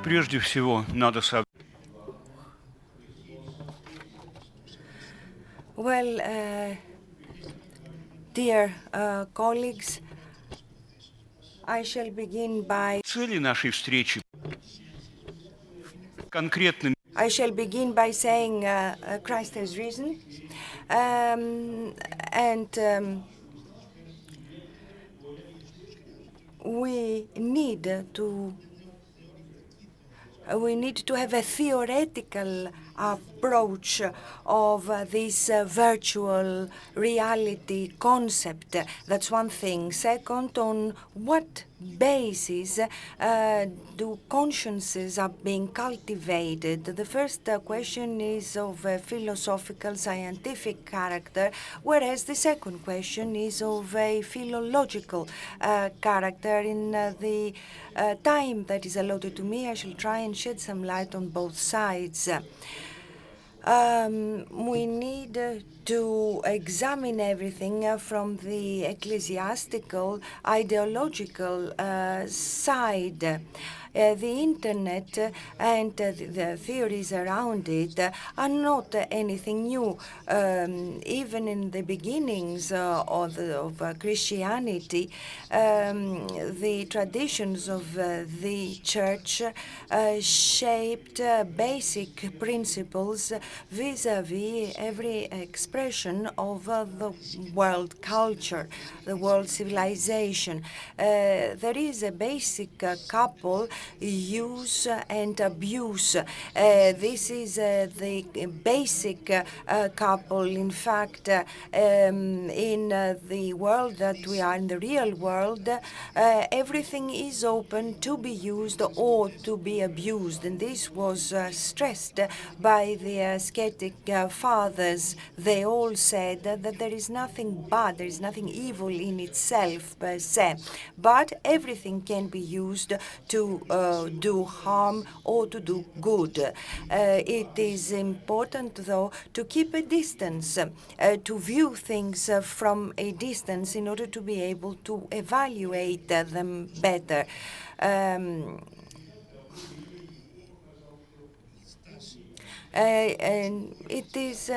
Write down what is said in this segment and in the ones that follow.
Прежде всего, надо сообщить. Well, dear colleagues, I shall begin by Цели нашей встречи конкретными. I shall begin by saying Christ has risen, and we need to have a theoretical approach of this virtual reality concept. That's one thing. Second, on what basis do consciences are being cultivated? The first question is of a philosophical, scientific character, whereas the second question is of a philological character. In the time that is allotted to me, I shall try and shed some light on both sides. We need to examine everything from the ecclesiastical, ideological side. The internet and the theories around it are not anything new. Even in the beginnings of Christianity, the traditions of the church shaped basic principles vis-à-vis every expression of the world culture, the world civilization. There is a basic couple, use and abuse. This is the basic couple. In fact, in the world that we are, in the real world, everything is open to be used or to be abused. And this was stressed by the ascetic fathers. They all said that there is nothing bad, there is nothing evil in itself per se, but everything can be used to do harm or to do good. It is important, though, to keep a distance, to view things from a distance in order to be able to evaluate them better. And it is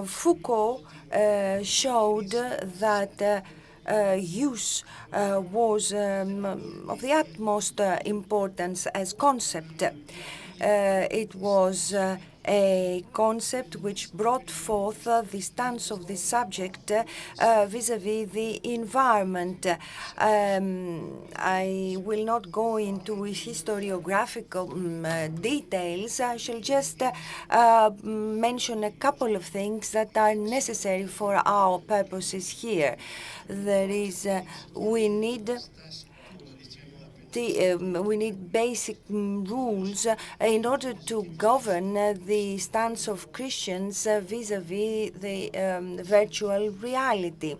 Foucault showed that use was of the utmost importance as concept. It was a concept which brought forth the stance of the subject vis-à-vis the environment. I will not go into historiographical details. I shall just mention a couple of things that are necessary for our purposes here. There is, we need basic rules in order to govern the stance of Christians vis-à-vis the virtual reality.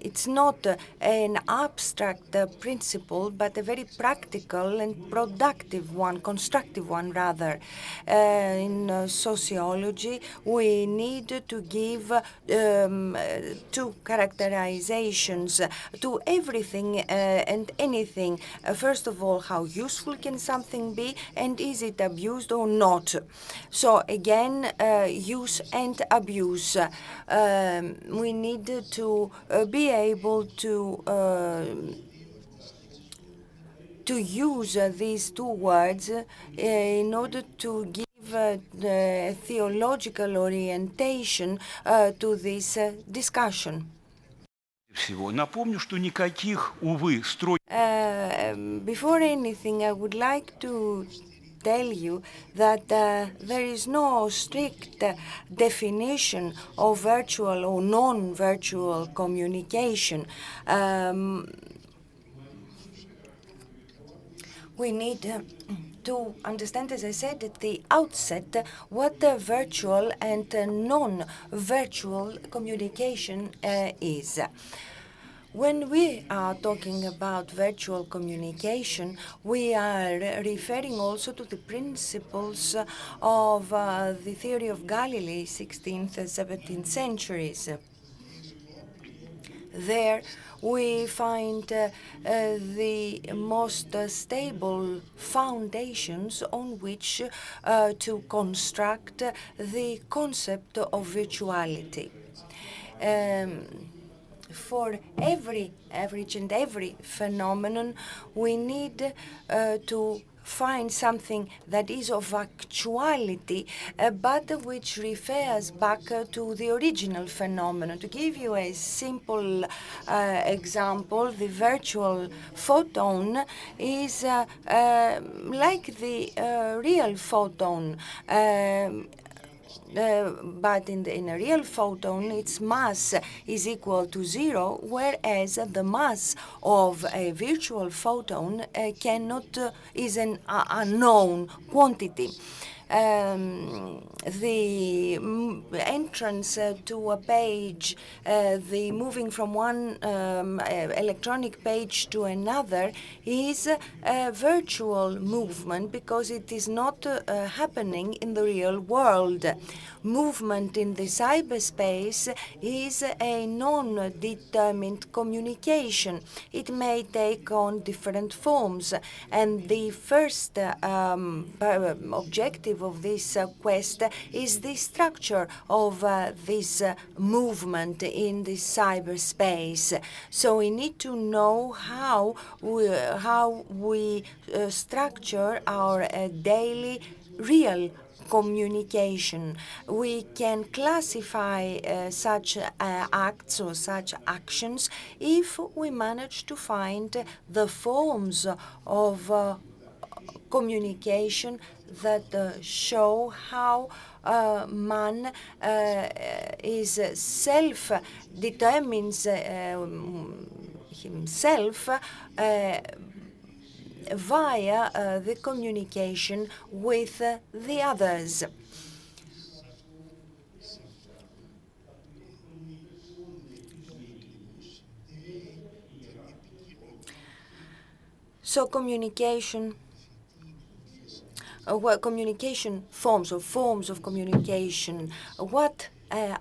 It's not an abstract principle, but a very practical and productive one, constructive one rather. In sociology, we need to give two characterizations to everything and anything. First of all, how useful can something be, and is it abused or not? So again, use and abuse. We need to be able to use these two words in order to give the theological orientation to this discussion. Напомню, что никаких, увы, Before anything, I would like to tell you that there is no strict definition of virtual or non-virtual communication. We need to understand, as I said at the outset, what virtual and non-virtual communication is. When we are talking about virtual communication, we are referring also to the principles of the theory of Galilee, 16th and 17th centuries. There we find the most stable foundations on which to construct the concept of virtuality. For every average and every phenomenon, we need to find something that is of actuality, but which refers back to the original phenomenon. To give you a simple example, the virtual photon is like the real photon. But in a real photon, its mass is equal to 0, whereas the mass of a virtual photon is an unknown quantity. The entrance to a page, the moving from one electronic page to another is a virtual movement because it is not happening in the real world. Movement in the cyberspace is a non-determined communication. It may take on different forms, and the first objective of this quest is the structure of this movement in the cyberspace. So we need to know how we structure our daily real communication. We can classify such acts or such actions if we manage to find the forms of communication that show how man is determines himself via the communication with the others. So communication, forms of communication, what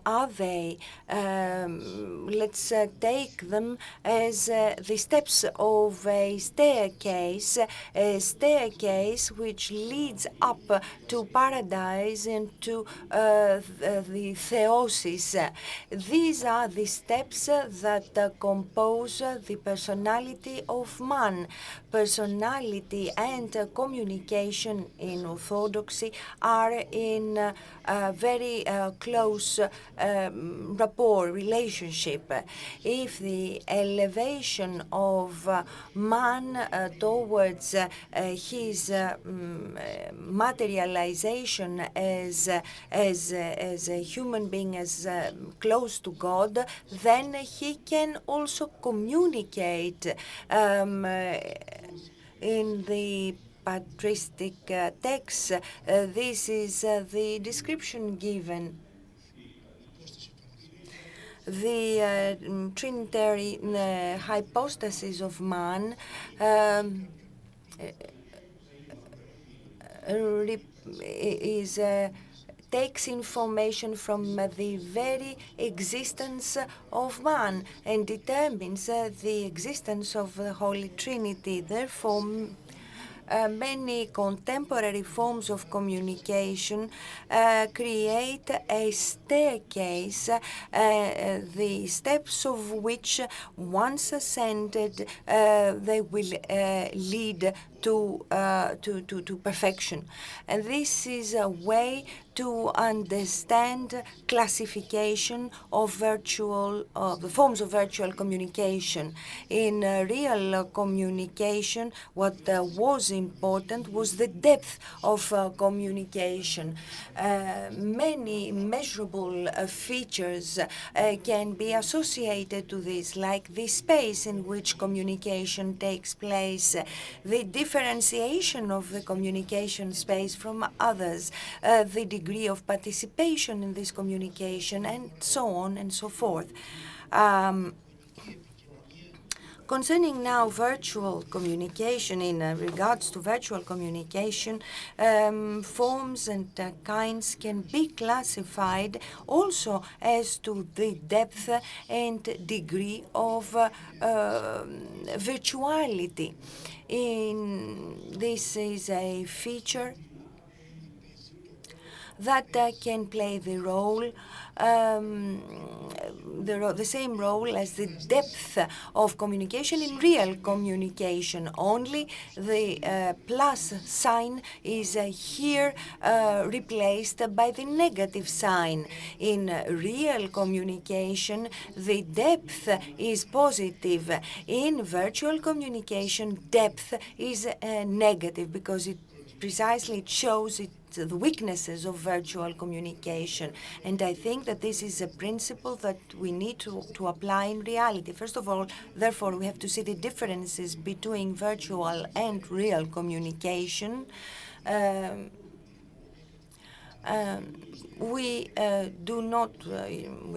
are they? Let's take them as the steps of a staircase which leads up to paradise and to the theosis. These are the steps that compose the personality of man. Personality and communication in orthodoxy are in very close rapport, relationship. If the elevation of man towards his materialization as a human being, as close to God, then he can also communicate in the patristic text. This is the description given. The trinitary hypostasis of man takes information from the very existence of man and determines the existence of the Holy Trinity. Therefore, many contemporary forms of communication create a staircase, the steps of which, once ascended, they will lead to perfection. And this is a way to understand classification of the forms of virtual communication. In real communication, what was important was the depth of communication. Many measurable features can be associated to this, like the space in which communication takes place, the differentiation of the communication space from others, the degree of participation in this communication, and so on and so forth. Concerning now virtual communication, in regards to virtual communication, forms and kinds can be classified also as to the depth and degree of virtuality. This is a feature that can play the role, the same role as the depth of communication in real communication. Only the plus sign is here replaced by the negative sign. In real communication, the depth is positive. In virtual communication, depth is negative because it precisely shows the weaknesses of virtual communication. And I think that this is a principle that we need to apply in reality. First of all, therefore, we have to see the differences between virtual and real communication. We're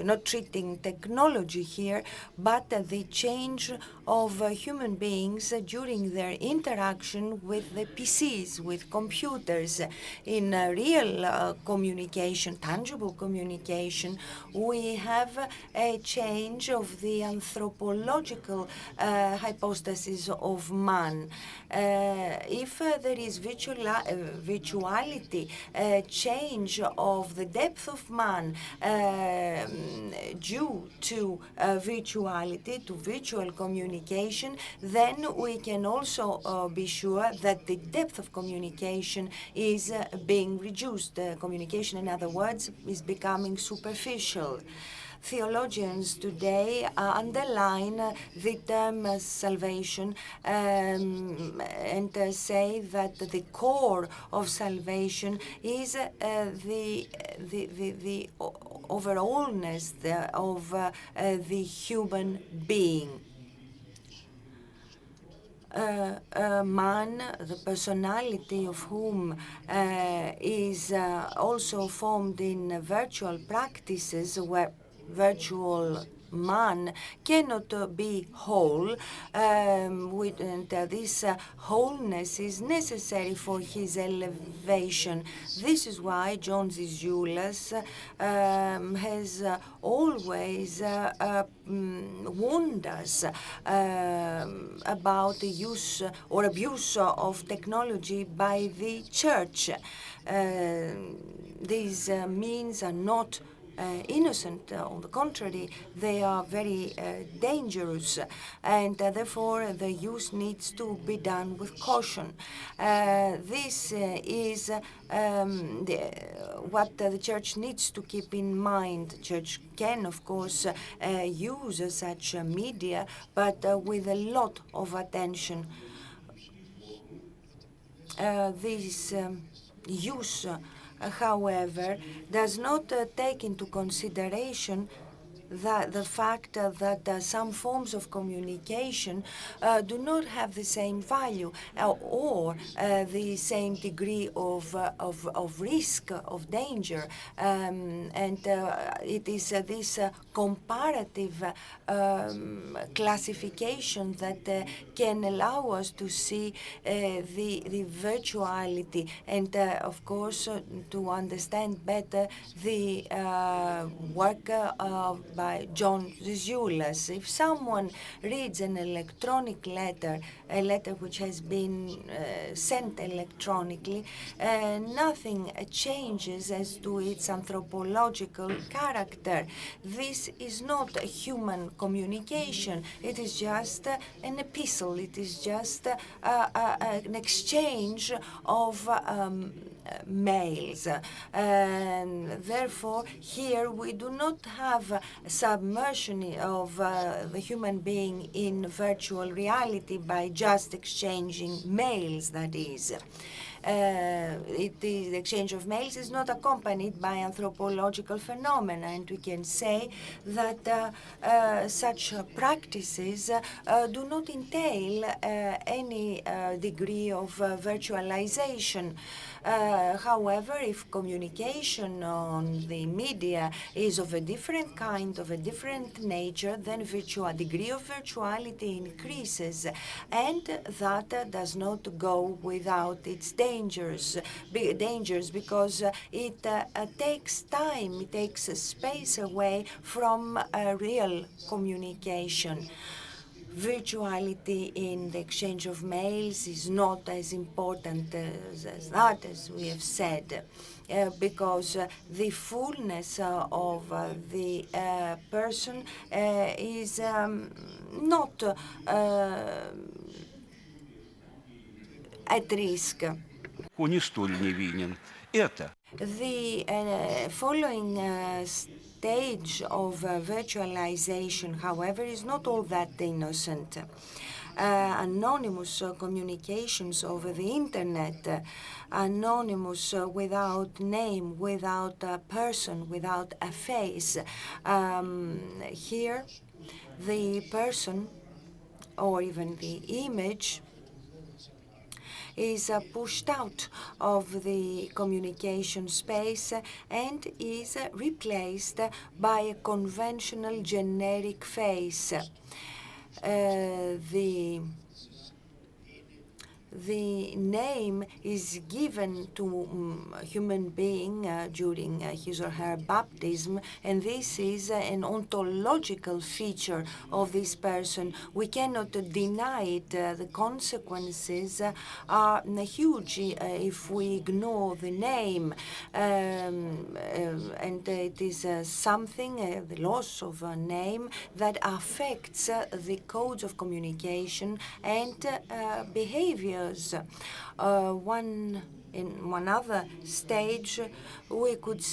not treating technology here, but the change of human beings during their interaction with the PCs, with computers. In real communication, tangible communication, we have a change of the anthropological hypostasis of man. If there is virtuality, change of the depth of man due to virtuality, to virtual communication, then we can also be sure that the depth of communication is being reduced. Communication, in other words, is becoming superficial. Theologians today underline the term salvation and say that the core of salvation is the overallness of the human being. Man, the personality of whom is also formed in virtual practices where virtual man cannot be whole, and this wholeness is necessary for his elevation. This is why John Zizioulas has always warned us about the use or abuse of technology by the church. These means are not innocent. On the contrary, they are very dangerous, and therefore the use needs to be done with caution. This is what the church needs to keep in mind. The church can, of course, use such media, but with a lot of attention. This use, however, does not take into consideration the fact that some forms of communication do not have the same value or the same degree of risk, of danger. And it is this comparative classification that can allow us to see the virtuality and, of course, to understand better the work by John Zizioulas. If someone reads an electronic letter, a letter which has been sent electronically, nothing changes as to its anthropological character. This is not a human communication. It is just an epistle. It is just an exchange of mails. And therefore, here we do not have submersion of the human being in virtual reality by just exchanging mails, that is. The exchange of mails is not accompanied by anthropological phenomena, and we can say that such practices do not entail any degree of virtualization. However, if communication on the media is of a different kind, of a different nature, then degree of virtuality increases, and that does not go without its dangers because it takes time, it takes space away from real communication. Virtuality in the exchange of mails is not as important as that, as we have said, because the fullness of the person is not at risk. Не столь невинен. Это The following stage of virtualization, however, is not all that innocent. Anonymous communications over the internet, anonymous without name, without a person, without a face. Here, the person or even the image is pushed out of the communication space and is replaced by a conventional generic face. The name is given to a human being during his or her baptism, and this is an ontological feature of this person. We cannot deny it. The consequences are huge if we ignore the name, and it is something, the loss of a name, that affects the codes of communication and behaviors. In one other stage, we could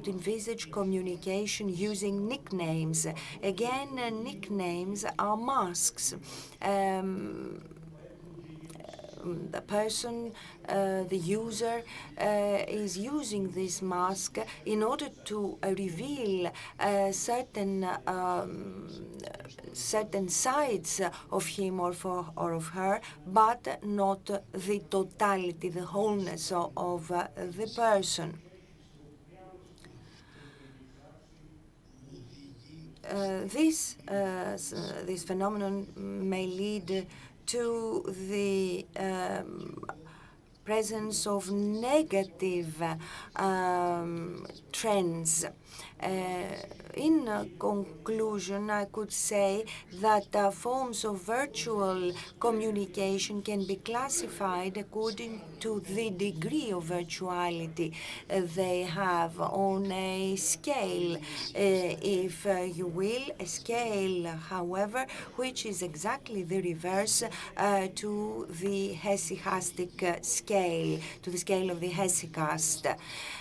envisage communication using nicknames. Again, nicknames are masks. The person, the user, is using this mask in order to reveal certain sides of him or of her, but not the totality, the wholeness of the person. This phenomenon may lead to the presence of negative trends. In conclusion, I could say that forms of virtual communication can be classified according to the degree of virtuality they have on a scale, if you will, a scale, however, which is exactly the reverse to the hesychastic scale, to the scale of the hesychast.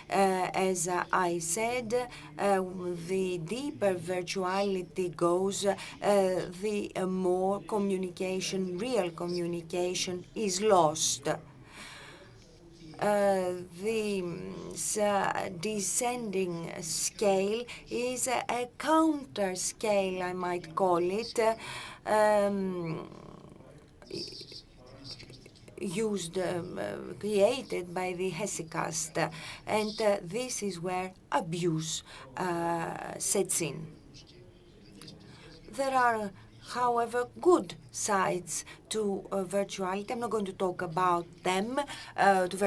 As I said, the deeper virtuality goes, the more communication, real communication, is lost. The descending scale is a counter scale, I might call it, created by the hesychast, and this is where abuse sets in. There are, however, good sides to virtuality. I'm not going to talk about them, to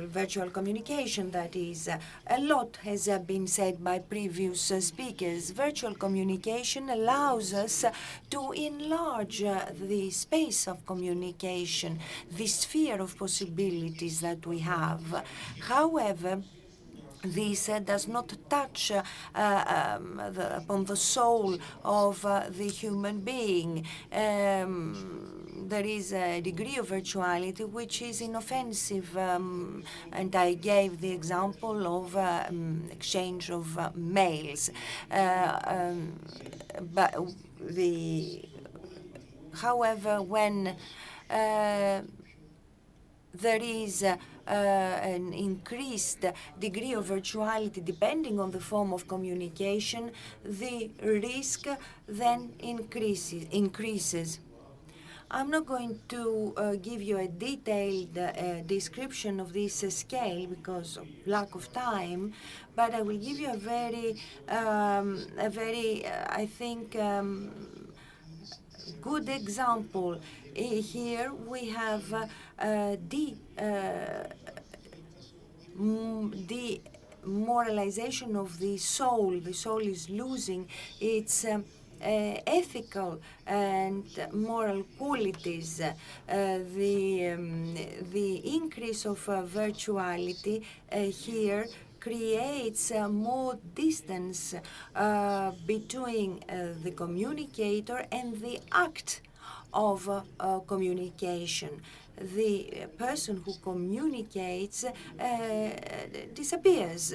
virtual communication, that is. A lot has been said by previous speakers. Virtual communication allows us to enlarge the space of communication, the sphere of possibilities that we have. However, this does not touch upon the soul of the human being. There is a degree of virtuality which is inoffensive, and I gave the example of exchange of mails. However, when there is an increased degree of virtuality depending on the form of communication, the risk then increases. I'm not going to give you a detailed description of this scale because of lack of time, but I will give you a very, I think, good example. Here we have the moralization of the soul. The soul is losing its ethical and moral qualities. The increase of virtuality here creates more distance between the communicator and the act of communication. The person who communicates disappears.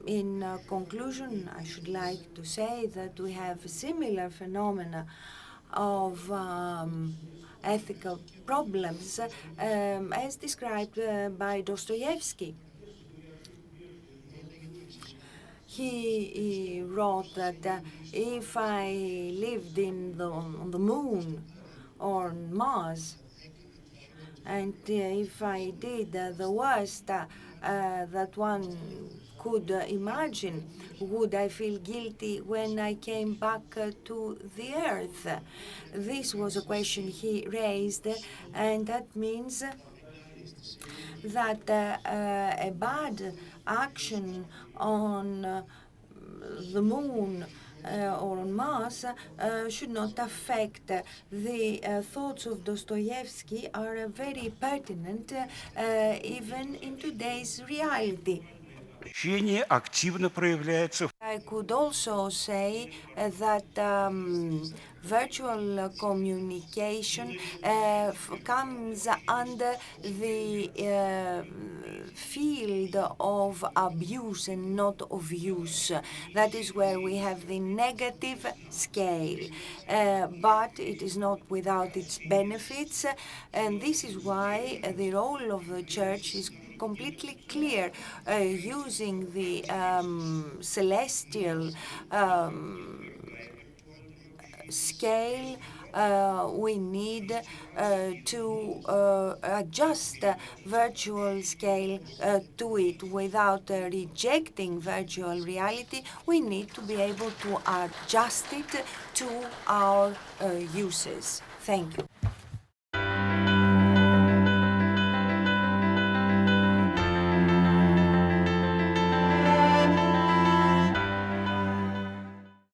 In conclusion, I should like to say that we have similar phenomena of ethical problems as described by Dostoevsky. He wrote that if I lived on the moon or on Mars, and if I did the worst that one could imagine, would I feel guilty when I came back to the earth? This was a question he raised, and that means that a bad action on the moon or on Mars should not affect. The thoughts of Dostoevsky are very pertinent even in today's reality. Общение активно проявляется. I could also say that virtual communication comes under the field of abuse and not of use. That is where we have the negative scale. But it is not without its benefits, and this is why the role of the Church is completely clear, using the celestial scale. We need to adjust virtual scale to it without rejecting virtual reality. We need to be able to adjust it to our uses. Thank you.